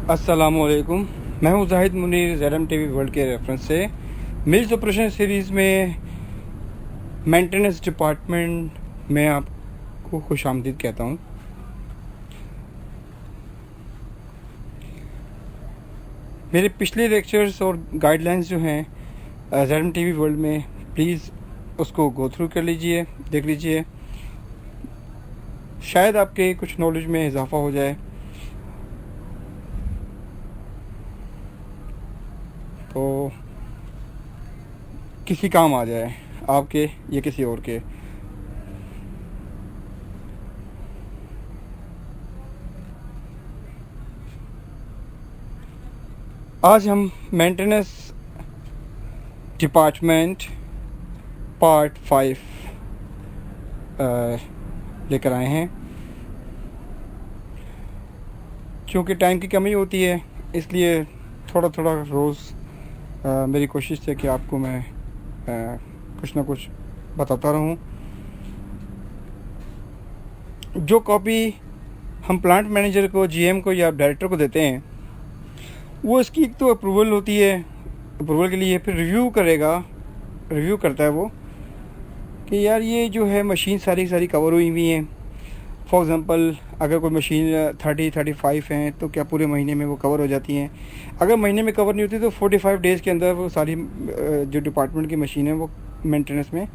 अस्सलामुअलैकुम। मैं हूं जाहिद मुनीर ज़रम टीवी वर्ल्ड के रेफरेंस से मिल्स ऑपरेशन सीरीज़ में मेंटेनेंस डिपार्टमेंट में आपको खुशामदीद कहता हूं। मेरे पिछले लेक्चर्स और गाइडलाइंस जो हैं ज़रम टीवी वर्ल्ड में, प्लीज़ उसको गो थ्रू कर लीजिए, देख लीजिए। शायद आपके कुछ नॉलेज में इजाफा हो जाए तो किसी काम आ जाए, आपके या किसी और के। आज हम मेंटेनेंस डिपार्टमेंट पार्ट 5 लेकर आए हैं। क्योंकि टाइम की कमी होती है, इसलिए थोड़ा थोड़ा रोज़ मेरी कोशिश है कि आपको मैं कुछ ना कुछ बताता रहूं। जो कॉपी हम प्लांट मैनेजर को, जीएम को या डायरेक्टर को देते हैं, वो इसकी एक तो अप्रूवल होती है, अप्रूवल के लिए फिर रिव्यू करता है वो कि यार ये जो है मशीन सारी कवर हुई हुई हैं। फॉर एग्ज़ाम्पल, अगर कोई मशीन 30-35 हैं तो क्या पूरे महीने में वो कवर हो जाती हैं? अगर महीने में कवर नहीं होती तो 45 डेज़ के अंदर वो सारी जो डिपार्टमेंट की मशीन है वो मेंटेनेंस में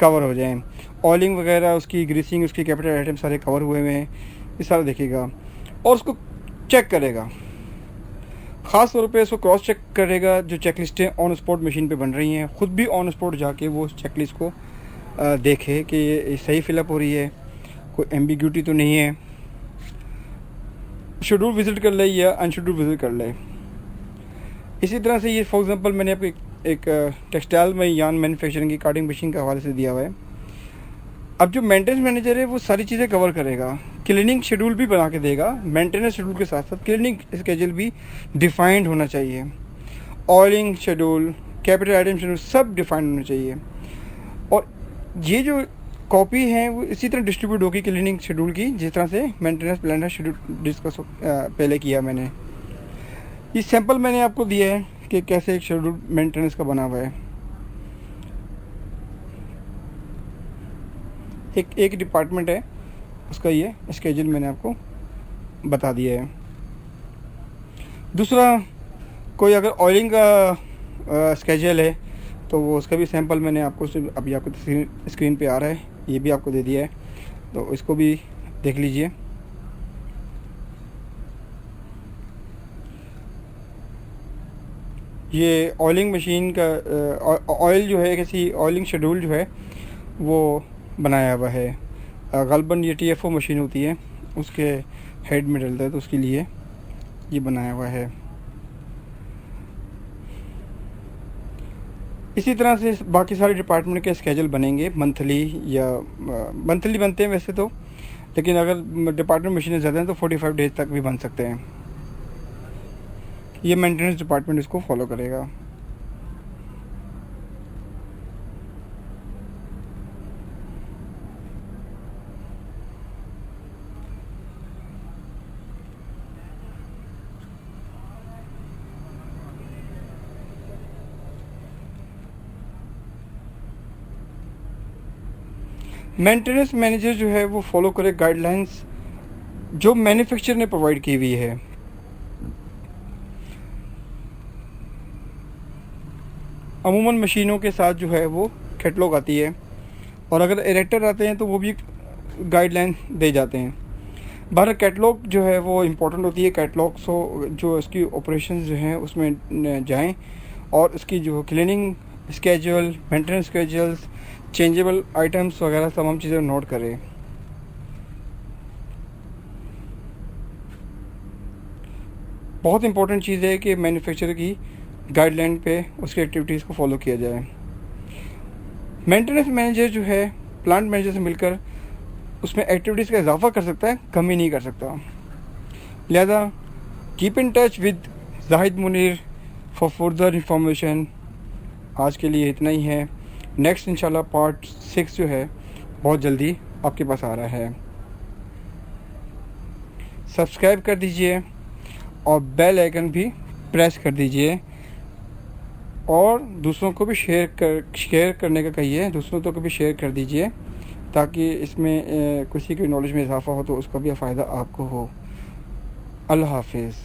कवर हो जाएं। ऑयलिंग वगैरह, उसकी ग्रीसिंग, उसकी कैपिटल आइटम सारे कवर हुए हैं, ये सारा देखेगा और उसको चेक करेगा। ख़ास तौर पे इसको क्रॉस चेक करेगा जो चेक लिस्टें ऑन स्पॉट मशीन पे बन रही हैं। ख़ुद भी ऑन स्पॉट जाके वो उस चेक लिस्ट को देखे कि ये सही फिलअप हो रही है, कोई एम्बिग्यूटी तो नहीं है। शेड्यूल विज़िट कर ले या अनशेड्यूल विज़िट कर ले। इसी तरह से ये फॉर एग्ज़ाम्पल मैंने आपको एक टेक्सटाइल में यान मैन्युफैक्चरिंग की कार्डिंग मशीन के हवाले से दिया हुआ है। अब जो मेंटेनेंस मैनेजर है वो सारी चीज़ें कवर करेगा, क्लीनिंग शेड्यूल भी बना के देगा। मेंटेनेंस शेड्यूल के साथ साथ क्लीनिंग स्केड्यूल भी डिफाइंड होना चाहिए। Oiling schedule, capital item schedule सब डिफाइंड होना चाहिए। और ये जो कॉपी है वो इसी तरह डिस्ट्रीब्यूट होगी क्लीनिंग शेड्यूल की, जिस तरह से मेंटेनेंस प्लानर शेड्यूल डिस्कस पहले किया मैंने। ये सैंपल मैंने आपको दिया है कि कैसे एक शेड्यूल मेंटेनेंस का बना हुआ है। एक डिपार्टमेंट है, उसका ये स्केड्यूल मैंने आपको बता दिया है। दूसरा, कोई अगर ऑयलिंग का स्केड्यूल है तो वो उसका भी सैंपल मैंने आपको अभी आपको स्क्रीन पे आ रहा है, ये भी आपको दे दिया है, तो इसको भी देख लीजिए। ये ऑयलिंग मशीन का ऑयल जो है, किसी ऑयलिंग शेड्यूल जो है वो बनाया हुआ है। गलबन ये TFO मशीन होती है, उसके हेड में डलता है, तो उसके लिए ये बनाया हुआ है। इसी तरह से बाकी सारे डिपार्टमेंट के स्केड्यूल बनेंगे मंथली बनते हैं वैसे तो, लेकिन अगर डिपार्टमेंट मशीनें ज़्यादा हैं तो 45 डेज तक भी बन सकते हैं। ये मेंटेनेंस डिपार्टमेंट इसको फॉलो करेगा। मेंटेनेंस मैनेजर जो है वो फॉलो करे गाइडलाइंस जो मैन्युफैक्चरर ने प्रोवाइड की हुई है। अमूमन मशीनों के साथ जो है वो कैटलॉग आती है, और अगर एरेक्टर आते हैं तो वो भी गाइडलाइन दे जाते हैं। बाहर कैटलॉग जो है वो इम्पोर्टेंट होती है। कैटलॉग जो इसकी ऑपरेशंस जो हैं उसमें जाएं और इसकी जो cleaning schedule, maintenance schedules, changeable items वगैरह तमाम चीज़ें नोट करें। बहुत इंपॉर्टेंट चीज़ है कि मैन्युफैक्चरर की गाइडलाइन पे उसकी एक्टिविटीज़ को फॉलो किया जाए। मेंटेनेंस मैनेजर जो है प्लांट मैनेजर से मिलकर उसमें एक्टिविटीज़ का इजाफा कर सकता है, कमी नहीं कर सकता। लिहाजा keep in touch with Zahid Munir for further information. आज के लिए इतना ही है। नेक्स्ट इंशाल्लाह पार्ट 6 जो है बहुत जल्दी आपके पास आ रहा है। सब्सक्राइब कर दीजिए और बेल आइकन भी प्रेस कर दीजिए और दूसरों को भी शेयर करने का कहिए, दूसरों को भी शेयर कर दीजिए ताकि इसमें किसी की नॉलेज में इजाफ़ा हो तो उसका भी फ़ायदा आपको हो। अल्लाह हाफिज़।